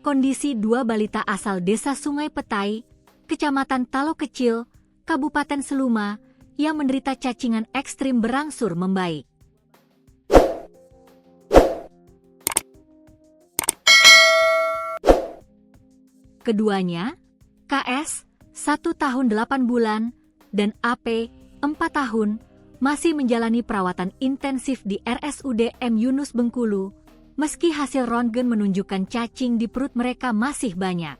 kondisi dua balita asal Desa Sungai Petai, Kecamatan Talo Kecil, Kabupaten Seluma, yang menderita cacingan ekstrim berangsur membaik. Keduanya, KS, 1 tahun 8 bulan, dan AP, 4 tahun, masih menjalani perawatan intensif di RSUD M. Yunus Bengkulu, meski hasil röntgen menunjukkan cacing di perut mereka masih banyak.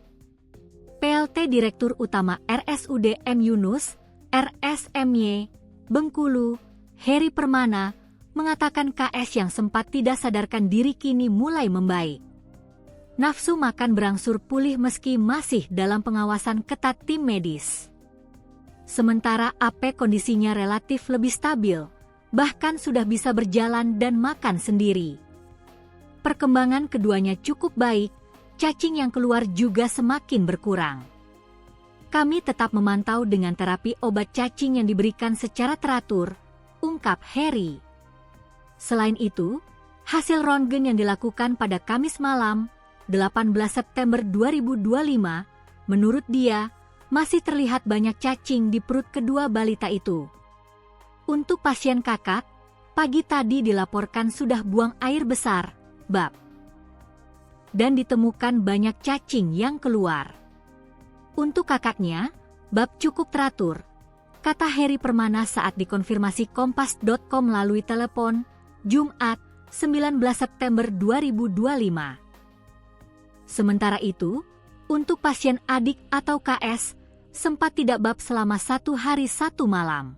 PLT Direktur Utama RSUD M. Yunus, RSMY, Bengkulu, Heri Permana, mengatakan KS yang sempat tidak sadarkan diri kini mulai membaik. Nafsu makan berangsur pulih meski masih dalam pengawasan ketat tim medis. Sementara AP kondisinya relatif lebih stabil, bahkan sudah bisa berjalan dan makan sendiri. Perkembangan keduanya cukup baik, cacing yang keluar juga semakin berkurang. Kami tetap memantau dengan terapi obat cacing yang diberikan secara teratur, ungkap Heri. Selain itu, hasil röntgen yang dilakukan pada Kamis malam, 18 September 2025, menurut dia, masih terlihat banyak cacing di perut kedua balita itu. Untuk pasien kakak, pagi tadi dilaporkan sudah buang air besar, BAB. Dan ditemukan banyak cacing yang keluar. Untuk kakaknya, BAB cukup teratur, kata Heri Permana saat dikonfirmasi Kompas.com melalui telepon, Jumat, 19 September 2025. Sementara itu, untuk pasien adik atau KS, sempat tidak BAB selama 1 hari 1 malam.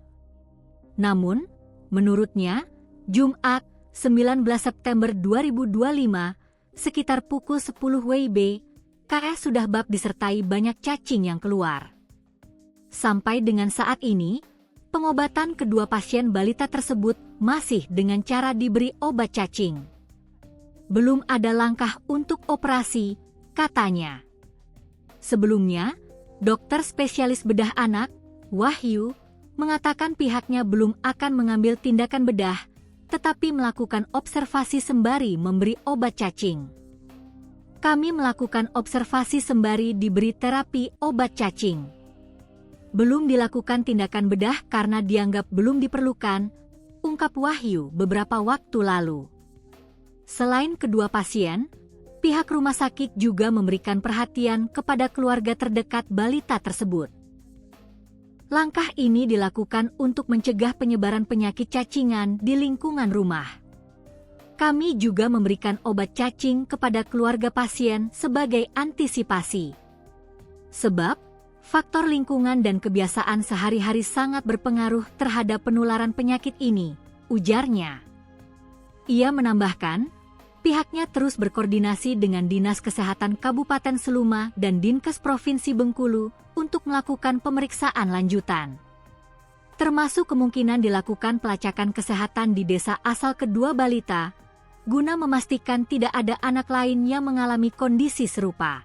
Namun, menurutnya, Jumat, 19 September 2025, sekitar pukul 10 WIB, KS sudah BAB disertai banyak cacing yang keluar. Sampai dengan saat ini, pengobatan kedua pasien balita tersebut masih dengan cara diberi obat cacing. Belum ada langkah untuk operasi, katanya. Sebelumnya, dokter spesialis bedah anak, Wahyu, mengatakan pihaknya belum akan mengambil tindakan bedah, tetapi melakukan observasi sembari memberi obat cacing. Kami melakukan observasi sembari diberi terapi obat cacing. Belum dilakukan tindakan bedah karena dianggap belum diperlukan, ungkap Wahyu beberapa waktu lalu. Selain kedua pasien, pihak rumah sakit juga memberikan perhatian kepada keluarga terdekat balita tersebut. Langkah ini dilakukan untuk mencegah penyebaran penyakit cacingan di lingkungan rumah. Kami juga memberikan obat cacing kepada keluarga pasien sebagai antisipasi. Sebab, faktor lingkungan dan kebiasaan sehari-hari sangat berpengaruh terhadap penularan penyakit ini, ujarnya. Ia menambahkan, pihaknya terus berkoordinasi dengan Dinas Kesehatan Kabupaten Seluma dan Dinkes Provinsi Bengkulu untuk melakukan pemeriksaan lanjutan. Termasuk kemungkinan dilakukan pelacakan kesehatan di desa asal kedua balita, guna memastikan tidak ada anak lain yang mengalami kondisi serupa.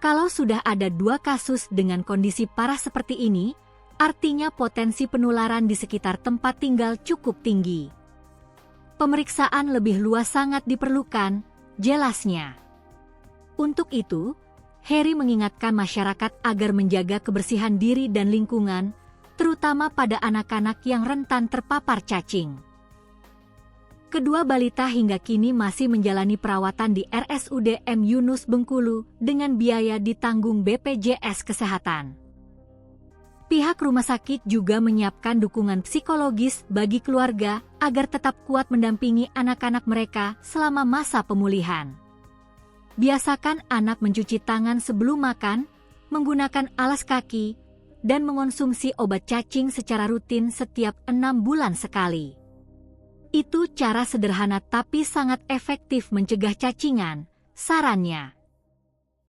Kalau sudah ada 2 kasus dengan kondisi parah seperti ini, artinya potensi penularan di sekitar tempat tinggal cukup tinggi. Pemeriksaan lebih luas sangat diperlukan, jelasnya. Untuk itu, Heri mengingatkan masyarakat agar menjaga kebersihan diri dan lingkungan, terutama pada anak-anak yang rentan terpapar cacing. Kedua balita hingga kini masih menjalani perawatan di RSUD M. Yunus Bengkulu dengan biaya ditanggung BPJS Kesehatan. Pihak rumah sakit juga menyiapkan dukungan psikologis bagi keluarga agar tetap kuat mendampingi anak-anak mereka selama masa pemulihan. Biasakan anak mencuci tangan sebelum makan, menggunakan alas kaki, dan mengonsumsi obat cacing secara rutin setiap 6 bulan sekali. Itu cara sederhana tapi sangat efektif mencegah cacingan, sarannya.